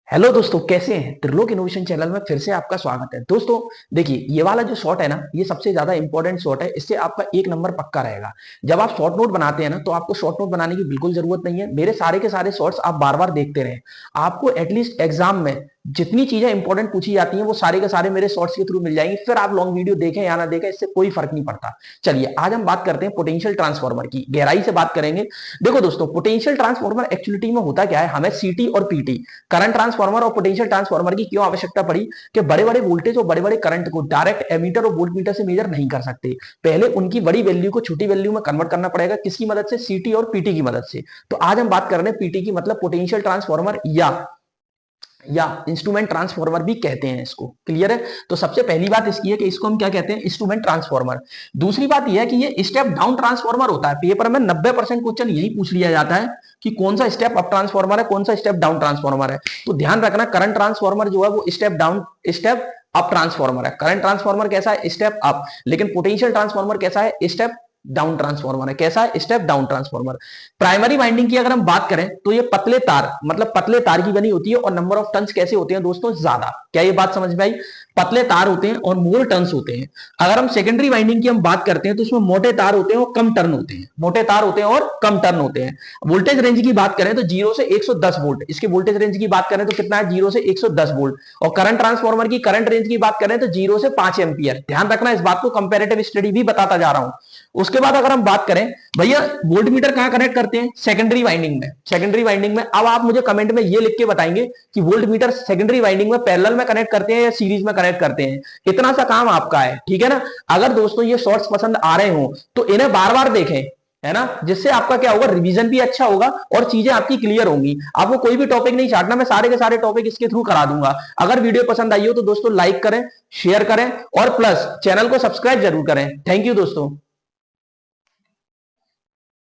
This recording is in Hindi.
हेलो दोस्तों, कैसे हैं। त्रिलोक इनोवेशन चैनल में फिर से आपका स्वागत है। दोस्तों देखिए, ये वाला जो शॉट है ना, ये सबसे ज्यादा इंपॉर्टेंट शॉट है। इससे आपका एक नंबर पक्का रहेगा। जब आप शॉर्ट नोट बनाते हैं ना, तो आपको शॉर्ट नोट बनाने की बिल्कुल जरूरत नहीं है। मेरे सारे के सारे शॉर्ट्स आप बार बार देखते रहें। आपको एटलीस्ट एग्जाम में जितनी चीजें इंपॉर्टेंट पूछी जाती हैं, वो सारे के सारे मेरे शॉर्ट्स के थ्रू मिल जाएंगी। फिर आप लॉन्ग वीडियो देखें या ना देखें, इससे कोई फर्क नहीं पड़ता। चलिए, आज हम बात करते हैं पोटेंशियल ट्रांसफार्मर की, गहराई से बात करेंगे। देखो दोस्तों, पोटेंशियल ट्रांसफार्मर एक्चुअलिटी में होता क्या है, हमें सीटी और पीटी, करंट ट्रांसफार्मर और पोटेंशियल ट्रांसफार्मर की क्यों आवश्यकता पड़ी कि बड़े बड़े वोल्टेज और बड़े बड़े करंट को डायरेक्ट एमीटर और वोल्ट मीटर से मेजर नहीं कर सकते। पहले उनकी बड़ी वैल्यू को छोटी वैल्यू में कन्वर्ट करना पड़ेगा। किसकी मदद से? सीटी और पीटी की मदद से। तो आज हम बात कर रहे हैं पीटी की, मतलब पोटेंशियल ट्रांसफार्मर या इंस्ट्रूमेंट ट्रांसफार्मर भी कहते हैं इसको। क्लियर है? तो सबसे पहली बात इसकी है कि इसको हम क्या कहते हैं, इंस्ट्रूमेंट ट्रांसफार्मर। दूसरी बात यह है कि ये स्टेप डाउन ट्रांसफार्मर होता है। पेपर में 90% क्वेश्चन यही पूछ लिया जाता है कि कौन सा स्टेप अप ट्रांसफार्मर है, कौन सा स्टेप डाउन ट्रांसफार्मर है। तो ध्यान रखना, करंट ट्रांसफार्मर जो है वो स्टेप अप ट्रांसफार्मर है। करंट ट्रांसफार्मर कैसा है? Step up. लेकिन पोटेंशियल ट्रांसफार्मर कैसा है? स्टेप डाउन ट्रांसफार्मर है। कैसा है? Step down transformer. Primary winding की अगर हम बात करें तो ये पतले तार, मतलब पतले तार की बनी होती है। और नंबर ऑफ टर्न्स कैसे होते हैं दोस्तों? ज्यादा। क्या ये बात समझ में आई? पतले तार होते हैं और मोर टर्न्स होते हैं। अगर हम सेकेंडरी वाइंडिंग की हम बात करते हैं तो इसमें मोटे तार होते हैं और कम टर्न होते हैं। मोटे तार होते हैं और कम टर्न होते हैं। वोल्टेज रेंज की बात करें तो 0 से 110 वोल्ट। इसके वोल्टेज रेंज की बात करें तो कितना है? 0 से 110 वोल्ट। और करंट ट्रांसफार्मर की करंट रेंज की बात करें तो 0 से 5 एंपियर। ध्यान रखना, इस बात को कंपैरेटिव स्टडी भी बताता जा रहा हूं। उसके बाद अगर हम बात करें, भैया वोल्ट मीटर कहां कनेक्ट करते हैं? सेकेंडरी वाइंडिंग में। सेकेंडरी वाइंडिंग में। अब आप मुझे कमेंट में ये लिख के बताएंगे कि वोल्ट मीटर सेकेंडरी वाइंडिंग में पैरेलल में कनेक्ट करते हैं या सीरीज में कनेक्ट करते हैं। इतना सा काम आपका है, ठीक है ना। अगर दोस्तों ये शॉर्ट्स पसंद आ रहे हो तो इन्हें बार बार देखें, है ना, जिससे आपका क्या होगा, रिवीजन भी अच्छा होगा और चीजें आपकी क्लियर होंगी। आपको कोई भी टॉपिक नहीं छाटना, मैं सारे के सारे टॉपिक इसके थ्रू करा दूंगा। अगर वीडियो पसंद आई हो तो दोस्तों लाइक करें, शेयर करें और प्लस चैनल को सब्सक्राइब जरूर करें। थैंक यू दोस्तों।